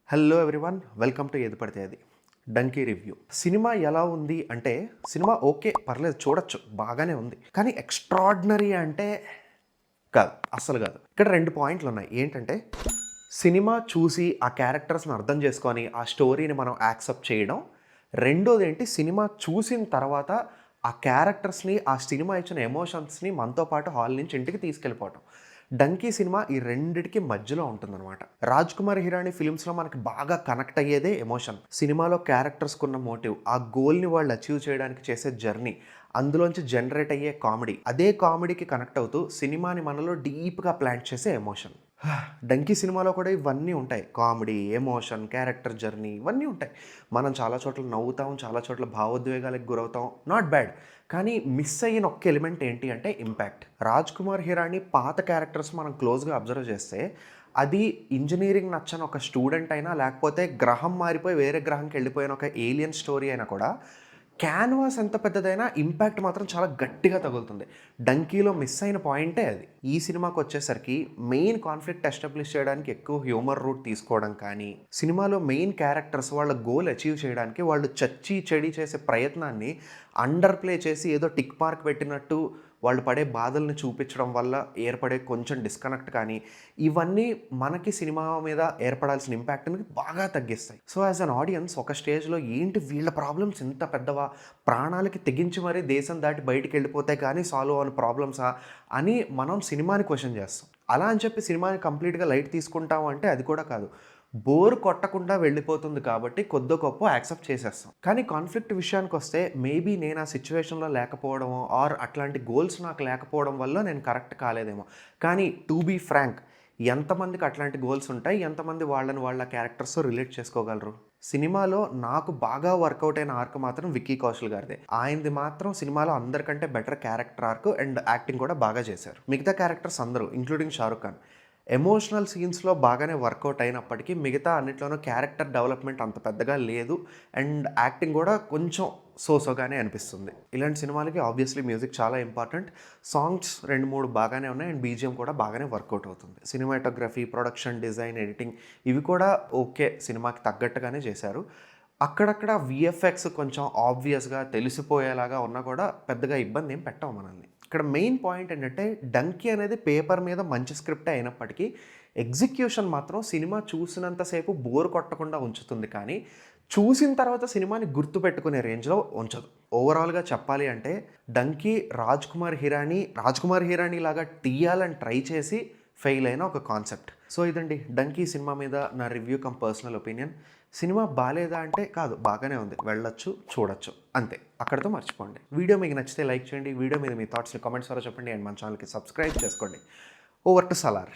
Hello everyone, welcome to ఏది పడితే అది డంకీ రివ్యూ. సినిమా ఎలా ఉంది అంటే, సినిమా ఓకే పర్లేదు, చూడొచ్చు, బాగానే ఉంది. కానీ ఎక్స్ట్రాడినరీ అంటే కాదు, అస్సలు కాదు. ఇక్కడ 2 పాయింట్లు ఉన్నాయి. ఏంటంటే, సినిమా చూసి ఆ క్యారెక్టర్స్ని అర్థం చేసుకొని ఆ స్టోరీని మనం యాక్సెప్ట్ చేయడం. రెండోది ఏంటి, సినిమా చూసిన తర్వాత ఆ క్యారెక్టర్స్ని, ఆ సినిమా ఇచ్చిన ఎమోషన్స్ని మనతో పాటు హాల్ నుంచి ఇంటికి తీసుకెళ్ళిపోవటం. డంకీ సినిమా ఈ రెండిటికి మధ్యలో ఉంటుందన్నమాట. రాజ్ కుమార్ హిరానీ ఫిల్మ్స్లో మనకి బాగా కనెక్ట్ అయ్యేదే ఎమోషన్. సినిమాలో క్యారెక్టర్స్కి ఉన్న మోటివ్, ఆ గోల్ని వాళ్ళు అచీవ్ చేయడానికి చేసే జర్నీ, అందులోంచి జనరేట్ అయ్యే కామెడీ, అదే కామెడీకి కనెక్ట్ అవుతూ సినిమాని మనలో డీప్గా ప్లాంట్ చేసే ఎమోషన్. డంకీ సినిమాలో కూడా ఇవన్నీ ఉంటాయి. కామెడీ, ఎమోషన్, క్యారెక్టర్ జర్నీ, ఇవన్నీ ఉంటాయి. మనం చాలా చోట్ల నవ్వుతాం, చాలా చోట్ల భావోద్వేగాలకు గురవుతాం, నాట్ బ్యాడ్. కానీ మిస్ అయిన ఒక్క ఎలిమెంట్ ఏంటి అంటే ఇంపాక్ట్. రాజ్ కుమార్ హిరానీ పాత క్యారెక్టర్స్ మనం క్లోజ్గా అబ్జర్వ్ చేస్తే, అది ఇంజనీరింగ్ నచ్చని ఒక స్టూడెంట్ అయినా, లేకపోతే గ్రహం మారిపోయి వేరే గ్రహంకి వెళ్ళిపోయిన ఒక ఏలియన్ స్టోరీ అయినా కూడా క్యాన్వాస్ ఎంత పెద్దదైనా ఇంపాక్ట్ మాత్రం చాలా గట్టిగా తగులుతుంది. డంకీలో మిస్ అయిన పాయింటే అది. ఈ సినిమాకి వచ్చేసరికి మెయిన్ కాన్ఫ్లిక్ట్ ఎస్టాబ్లిష్ చేయడానికి ఎక్కువ హ్యూమర్ రూట్ తీసుకోవడం కానీ, సినిమాలో మెయిన్ క్యారెక్టర్స్ వాళ్ళ గోల్ అచీవ్ చేయడానికి వాళ్ళు చచ్చి చెడి చేసే ప్రయత్నాన్ని అండర్ ప్లే చేసి ఏదో టిక్ మార్క్ పెట్టినట్టు వాళ్ళు పడే బాధల్ని చూపించడం వల్ల ఏర్పడే కొంచెం డిస్కనెక్ట్ కానీ, ఇవన్నీ మనకి సినిమా మీద ఏర్పడాల్సిన ఇంపాక్ట్ని బాగా తగ్గిస్తాయి. సో యాజ్ అన్ ఆడియన్స్ ఒక స్టేజ్లో ఏంటి వీళ్ళ ప్రాబ్లమ్స్ ఇంత పెద్దవా, ప్రాణాలకి తెగించి మరీ దేశం దాటి బయటికి వెళ్ళిపోతే కానీ సాల్వ్ అవని ప్రాబ్లమ్సా అని మనం సినిమాని క్వశ్చన్ చేస్తాం. అలా అని చెప్పి సినిమాని కంప్లీట్గా లైట్ తీసుకుంటాం అంటే అది కూడా కాదు. బోర్ కొట్టకుండా వెళ్ళిపోతుంది కాబట్టి కొద్దో గొప్ప యాక్సెప్ట్ చేసేస్తాం. కానీ కాన్ఫ్లిక్ట్ విషయానికి వస్తే, మేబీ నేను ఆ సిచ్యువేషన్లో లేకపోవడమో ఆర్ అట్లాంటి గోల్స్ నాకు లేకపోవడం వల్ల నేను కరెక్ట్ కాలేదేమో. కానీ టు బీ ఫ్రాంక్, ఎంతమందికి అట్లాంటి గోల్స్ ఉంటాయి, ఎంతమంది వాళ్ళ క్యారెక్టర్స్తో రిలేట్ చేసుకోగలరు? సినిమాలో నాకు బాగా వర్కౌట్ అయిన ఆర్క్ మాత్రం విక్కీ కౌశల్ గారిదే. ఆయనది మాత్రం సినిమాలో అందరికంటే better character arc and acting కూడా బాగా చేశారు. మిగతా క్యారెక్టర్స్ అందరూ ఇంక్లూడింగ్ షారుఖ్ ఖాన్ ఎమోషనల్ సీన్స్లో బాగానే వర్కౌట్ అయినప్పటికీ మిగతా అన్నిట్లోనూ క్యారెక్టర్ డెవలప్మెంట్ అంత పెద్దగా లేదు. అండ్ యాక్టింగ్ కూడా కొంచెం సోసోగానే అనిపిస్తుంది. ఇలాంటి సినిమాలకి ఆబ్వియస్లీ మ్యూజిక్ చాలా ఇంపార్టెంట్. సాంగ్స్ 2-3 బాగానే ఉన్నాయి అండ్ బీజిఎం కూడా బాగానే వర్కౌట్ అవుతుంది. సినిమాటోగ్రఫీ, ప్రొడక్షన్ డిజైన్, ఎడిటింగ్ ఇవి కూడా ఓకే, సినిమాకి తగ్గట్టుగానే చేశారు. అక్కడక్కడ విఎఫ్ఎక్స్ కొంచెం ఆబ్వియస్గా తెలిసిపోయేలాగా ఉన్నా కూడా పెద్దగా ఇబ్బంది ఏం పెట్టాం మనల్ని. ఇక్కడ మెయిన్ పాయింట్ ఏంటంటే, డంకీ అనేది పేపర్ మీద మంచి స్క్రిప్టే అయినప్పటికీ ఎగ్జిక్యూషన్ మాత్రం సినిమా చూసినంతసేపు బోర్ కొట్టకుండా ఉంచుతుంది, కానీ చూసిన తర్వాత సినిమాని గుర్తుపెట్టుకునే రేంజ్లో ఉంచదు. ఓవరాల్గా చెప్పాలి అంటే డంకీ రాజ్ కుమార్ హిరానీ లాగా తీయాలని ట్రై చేసి ఫెయిల్ అయిన ఒక కాన్సెప్ట్. సో ఇదండి డంకీ సినిమా మీద నా review come personal opinion. Cinema బాగాలేదా అంటే కాదు, బాగానే ఉంది, వెళ్ళొచ్చు, చూడొచ్చు, అంతే, అక్కడితో మర్చిపోండి. వీడియో మీకు నచ్చితే లైక్ చేయండి, వీడియో మీద మీ థాట్స్ని కామెంట్స్ ద్వారా చెప్పండి అండ్ మన ఛానల్కి సబ్స్క్రైబ్ చేసుకోండి. Over to Salaar.